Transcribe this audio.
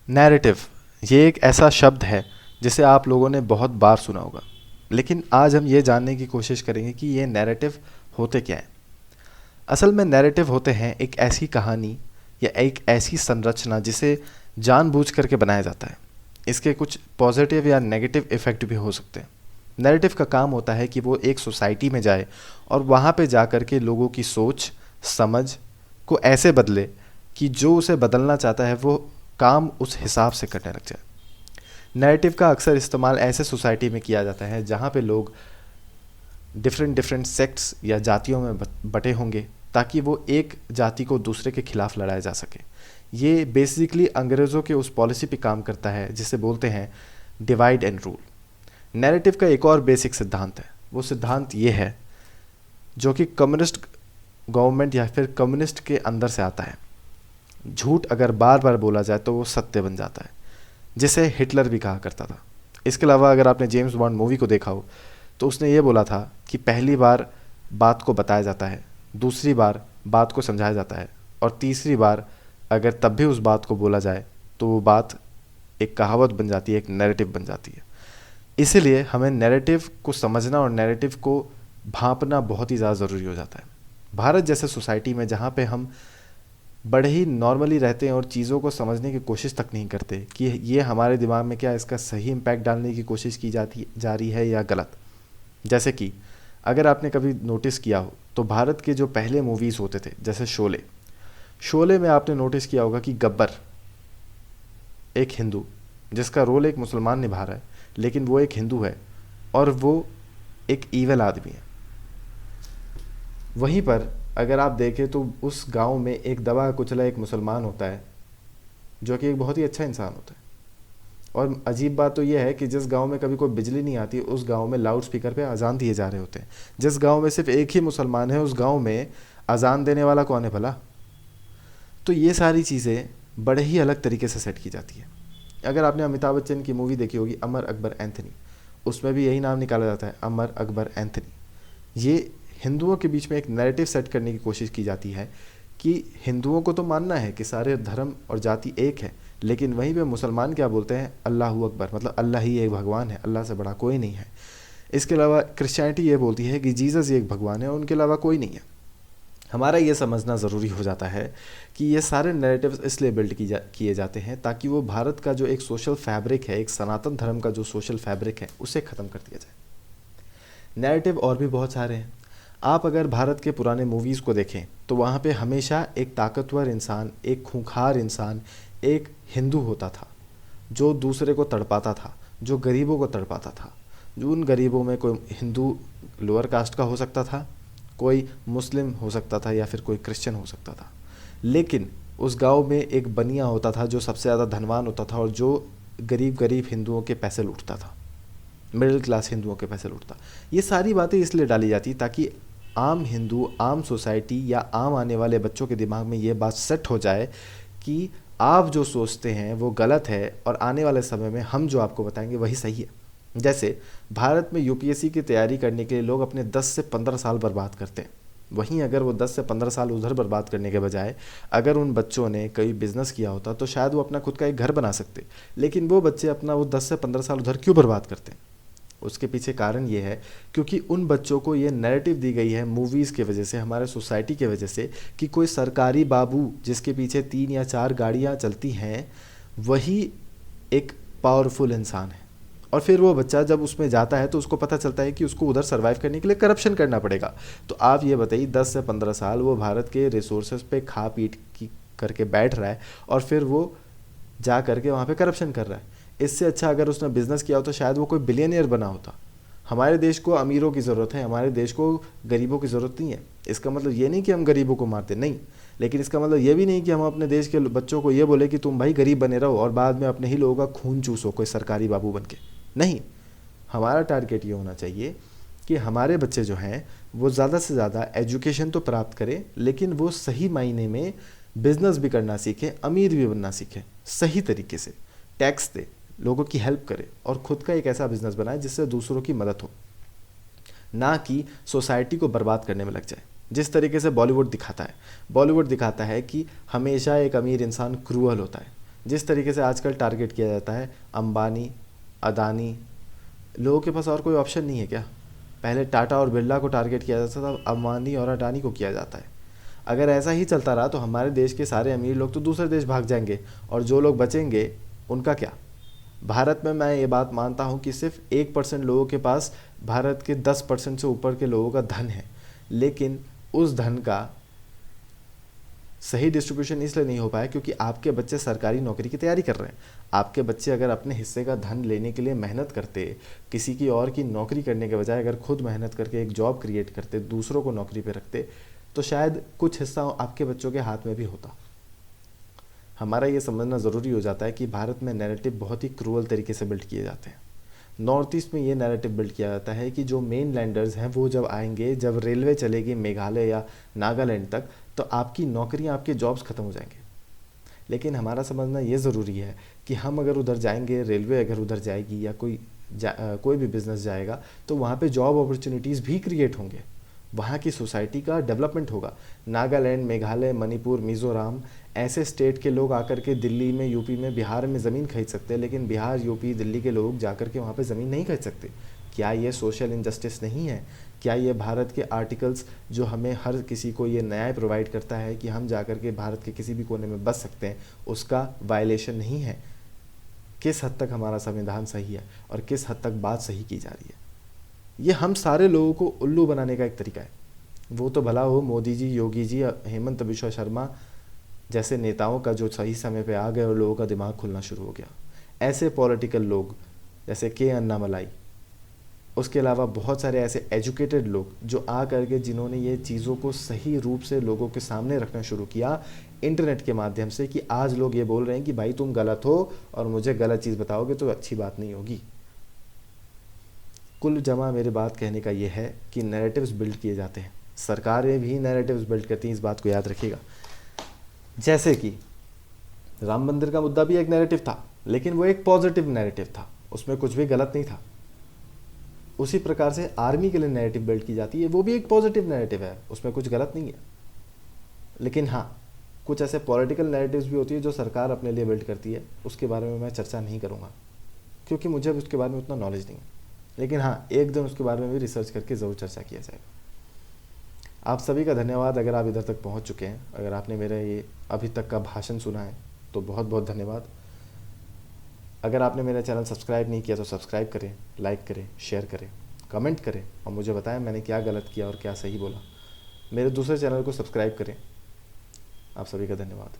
Narrative, ये एक ऐसा शब्द है जिसे आप लोगों ने बहुत बार सुना होगा। लेकिन आज हम ये जानने की कोशिश करेंगे कि ये नैरेटिव होते क्या हैं। असल में नैरेटिव होते हैं एक ऐसी कहानी या एक ऐसी संरचना जिसे जानबूझ करके बनाया जाता है। इसके कुछ पॉजिटिव या नेगेटिव इफ़ेक्ट भी हो सकते हैं। नैरेटिव का काम होता है कि वो एक सोसाइटी में जाए और वहाँ पे जा कर के लोगों की सोच, समझ को ऐसे बदले कि जो उसे बदलना चाहता है वो काम उस हिसाब से करने लग जाए। नैरेटिव का अक्सर इस्तेमाल ऐसे सोसाइटी में किया जाता है जहाँ पे लोग डिफरेंट डिफरेंट सेक्ट्स या जातियों में बटे होंगे, ताकि वो एक जाति को दूसरे के खिलाफ लड़ाया जा सके। ये बेसिकली अंग्रेज़ों के उस पॉलिसी पे काम करता है जिसे बोलते हैं डिवाइड एंड रूल। नैरेटिव का एक और बेसिक सिद्धांत है। वो सिद्धांत ये है जो कि कम्युनिस्ट गवर्नमेंट या फिर कम्युनिस्ट के अंदर से आता है। झूठ अगर बार बार बोला जाए तो वो सत्य बन जाता है, जिसे हिटलर भी कहा करता था। इसके अलावा अगर आपने जेम्स बॉन्ड मूवी को देखा हो तो उसने ये बोला था कि पहली बार बात को बताया जाता है, दूसरी बार बात को समझाया जाता है, और तीसरी बार अगर तब भी उस बात को बोला जाए तो वो बात एक कहावत बन जाती है, एक नैरेटिव बन जाती है। इसीलिए हमें नैरेटिव को समझना और नैरेटिव को भांपना बहुत ही ज़्यादा ज़रूरी हो जाता है। भारत जैसे सोसाइटी में जहाँ पे हम बड़े ही नॉर्मली रहते हैं और चीज़ों को समझने की कोशिश तक नहीं करते कि ये हमारे दिमाग में क्या इसका सही इम्पैक्ट डालने की कोशिश की जाती जा रही है या गलत। जैसे कि अगर आपने कभी नोटिस किया हो तो भारत के जो पहले मूवीज़ होते थे जैसे शोले, शोले में आपने नोटिस किया होगा कि गब्बर एक हिंदू जिसका रोल एक मुसलमान निभा रहा है, लेकिन वो एक हिंदू है और वो एक ईवल आदमी है। वहीं पर अगर आप देखें तो उस गांव में एक दबा कुचला एक मुसलमान होता है जो कि एक बहुत ही अच्छा इंसान होता है। और अजीब बात तो यह है कि जिस गांव में कभी कोई बिजली नहीं आती उस गांव में लाउड स्पीकर पे अजान दिए जा रहे होते हैं। जिस गांव में सिर्फ एक ही मुसलमान है उस गांव में अजान देने वाला कौन है भला। तो ये सारी चीज़ें बड़े ही अलग तरीके से सेट की जाती है। अगर आपने अमिताभ बच्चन की मूवी देखी होगी अमर अकबर एंथनी, उसमें भी यही नाम निकाला जाता है, अमर अकबर एंथनी। ये हिंदुओं के बीच में एक नैरेटिव सेट करने की कोशिश की जाती है कि हिंदुओं को तो मानना है कि सारे धर्म और जाति एक है, लेकिन वहीं पे मुसलमान क्या बोलते हैं, अल्लाह अकबर, मतलब अल्लाह ही एक भगवान है, अल्लाह से बड़ा कोई नहीं है। इसके अलावा क्रिश्चियनिटी ये बोलती है कि जीसस ही एक भगवान है, उनके अलावा कोई नहीं है। हमारा ये समझना ज़रूरी हो जाता है कि ये सारे नैरेटिव्स इसलिए बिल्ड किए जाते हैं ताकि वो भारत का जो एक सोशल फैब्रिक है, एक सनातन धर्म का जो सोशल फैब्रिक है, उसे ख़त्म कर दिया जाए। नैरेटिव और भी बहुत सारे हैं। आप अगर भारत के पुराने मूवीज़ को देखें तो वहाँ पे हमेशा एक ताकतवर इंसान, एक खूंखार इंसान, एक हिंदू होता था जो दूसरे को तड़पाता था, जो गरीबों को तड़पाता था। जो उन गरीबों में कोई हिंदू लोअर कास्ट का हो सकता था, कोई मुस्लिम हो सकता था या फिर कोई क्रिश्चियन हो सकता था, लेकिन उस गांव में एक बनिया होता था जो सबसे ज़्यादा धनवान होता था और जो गरीब गरीब हिंदुओं के पैसे लूटता था, मिडिल क्लास हिंदुओं के पैसे लूटता। ये सारी बातें इसलिए डाली जाती ताकि आम हिंदू, आम सोसाइटी या आम आने वाले बच्चों के दिमाग में ये बात सेट हो जाए कि आप जो सोचते हैं वो गलत है और आने वाले समय में हम जो आपको बताएंगे वही सही है। जैसे भारत में यूपीएससी की तैयारी करने के लिए लोग अपने 10 से 15 साल बर्बाद करते हैं। वहीं अगर वो 10 से 15 साल उधर बर्बाद करने के बजाय अगर उन बच्चों ने कई बिजनेस किया होता तो शायद वो अपना खुद का एक घर बना सकते। लेकिन वो बच्चे अपना वो 10 से 15 साल उधर क्यों बर्बाद करते हैं? उसके पीछे कारण ये है क्योंकि उन बच्चों को ये नैरेटिव दी गई है मूवीज़ के वजह से, हमारे सोसाइटी के वजह से, कि कोई सरकारी बाबू जिसके पीछे 3 या 4 गाड़ियाँ चलती हैं वही एक पावरफुल इंसान है। और फिर वो बच्चा जब उसमें जाता है तो उसको पता चलता है कि उसको उधर सर्वाइव करने के लिए करप्शन करना पड़ेगा। तो आप ये बताइए 10 से 15 साल वो भारत के रिसोर्सेज पे खा पीट की करके बैठ रहा है और फिर वो जा करके वहाँ पे करप्शन कर रहा है। इससे अच्छा अगर उसने बिजनेस किया होता शायद वो कोई बिलियनियर बना होता। हमारे देश को अमीरों की ज़रूरत है, हमारे देश को गरीबों की ज़रूरत नहीं है। इसका मतलब ये नहीं कि हम गरीबों को मारते नहीं, लेकिन इसका मतलब ये भी नहीं कि हम अपने देश के बच्चों को ये बोले कि तुम भाई गरीब बने रहो और बाद में अपने ही लोगों का खून चूसो कोई सरकारी बाबू बन के। नहीं, हमारा टारगेट ये होना चाहिए कि हमारे बच्चे जो हैं वो ज़्यादा से ज़्यादा एजुकेशन तो प्राप्त करें, लेकिन वो सही मायने में बिजनेस भी करना सीखें, अमीर भी बनना सीखें, सही तरीके से टैक्स दे, लोगों की हेल्प करे और ख़ुद का एक ऐसा बिजनेस बनाए जिससे दूसरों की मदद हो, ना कि सोसाइटी को बर्बाद करने में लग जाए। जिस तरीके से बॉलीवुड दिखाता है, बॉलीवुड दिखाता है कि हमेशा एक अमीर इंसान क्रूअल होता है, जिस तरीके से आजकल टारगेट किया जाता है अंबानी, अदानी, लोगों के पास और कोई ऑप्शन नहीं है क्या? पहले टाटा और बिरला को टारगेट किया जाता था, अब अंबानी और अडानी को किया जाता है। अगर ऐसा ही चलता रहा तो हमारे देश के सारे अमीर लोग तो दूसरे देश भाग जाएंगे, और जो लोग बचेंगे उनका क्या? भारत में मैं ये बात मानता हूँ कि सिर्फ 1% लोगों के पास भारत के 10% से ऊपर के लोगों का धन है, लेकिन उस धन का सही डिस्ट्रीब्यूशन इसलिए नहीं हो पाया क्योंकि आपके बच्चे सरकारी नौकरी की तैयारी कर रहे हैं। आपके बच्चे अगर अपने हिस्से का धन लेने के लिए मेहनत करते, किसी की और की नौकरी करने के बजाय अगर खुद मेहनत करके एक जॉब क्रिएट करते, दूसरों को नौकरी पे रखते, तो शायद कुछ हिस्सा आपके बच्चों के हाथ में भी होता। हमारा ये समझना ज़रूरी हो जाता है कि भारत में नैरेटिव बहुत ही क्रूअल तरीके से बिल्ड किए जाते हैं। नॉर्थ ईस्ट में ये नैरेटिव बिल्ड किया जाता है कि जो मेन लैंडर्स हैं वो जब आएंगे, जब रेलवे चलेगी मेघालय या नागालैंड तक, तो आपकी नौकरियां, आपके जॉब्स खत्म हो जाएंगे। लेकिन हमारा समझना ये ज़रूरी है कि हम अगर उधर जाएंगे, रेलवे अगर उधर जाएगी या कोई भी बिज़नेस जाएगा, तो वहाँ पे जॉब अपॉर्चुनिटीज़ भी क्रिएट होंगे, वहाँ की सोसाइटी का डेवलपमेंट होगा। नागालैंड, मेघालय, मणिपुर, मिज़ोरम ऐसे स्टेट के लोग आकर के दिल्ली में, यूपी में, बिहार में ज़मीन खरीद सकते हैं, लेकिन बिहार, यूपी, दिल्ली के लोग जाकर के वहाँ पे ज़मीन नहीं खरीद सकते। क्या ये सोशल इनजस्टिस नहीं है? क्या ये भारत के आर्टिकल्स जो हमें हर किसी को ये न्याय प्रोवाइड करता है कि हम जाकर के भारत के किसी भी कोने में बस सकते हैं, उसका वायलेशन नहीं है? किस हद तक हमारा संविधान सही है और किस हद तक बात सही की जा रही है? ये हम सारे लोगों को उल्लू बनाने का एक तरीका है। वो तो भला हो मोदी जी, योगी जी, हेमंत बिश्वा शर्मा जैसे नेताओं का जो सही समय पे आ गए और लोगों का दिमाग खुलना शुरू हो गया। ऐसे पॉलिटिकल लोग जैसे के अन्नामलाई, उसके अलावा बहुत सारे ऐसे एजुकेटेड लोग जो आ करके जिन्होंने ये चीज़ों को सही रूप से लोगों के सामने रखना शुरू किया इंटरनेट के माध्यम से, कि आज लोग ये बोल रहे हैं कि भाई तुम गलत हो और मुझे गलत चीज़ बताओगे तो अच्छी बात नहीं होगी। कुल जमा मेरे बात कहने का ये है कि नैरेटिव्स बिल्ड किए जाते हैं, सरकारें भी नैरेटिव्स बिल्ड करती हैं, इस बात को याद रखिएगा। जैसे कि राम मंदिर का मुद्दा भी एक नैरेटिव था, लेकिन वो एक पॉजिटिव नैरेटिव था, उसमें कुछ भी गलत नहीं था। उसी प्रकार से आर्मी के लिए नैरेटिव बिल्ड की जाती है, वो भी एक पॉजिटिव नैरेटिव है, उसमें कुछ गलत नहीं है। लेकिन हाँ, कुछ ऐसे पॉलिटिकल नैरेटिव्स भी होती है जो सरकार अपने लिए बिल्ड करती है, उसके बारे में मैं चर्चा नहीं करूँगा क्योंकि मुझे उसके बारे में उतना नॉलेज नहीं है। लेकिन हाँ, एक दिन उसके बारे में भी रिसर्च करके ज़रूर चर्चा किया जाएगा। आप सभी का धन्यवाद अगर आप इधर तक पहुंच चुके हैं। अगर आपने मेरा ये अभी तक का भाषण सुना है तो बहुत बहुत धन्यवाद। अगर आपने मेरा चैनल सब्सक्राइब नहीं किया तो सब्सक्राइब करें, लाइक करें, शेयर करें, कमेंट करें और मुझे बताएं मैंने क्या गलत किया और क्या सही बोला। मेरे दूसरे चैनल को सब्सक्राइब करें। आप सभी का धन्यवाद।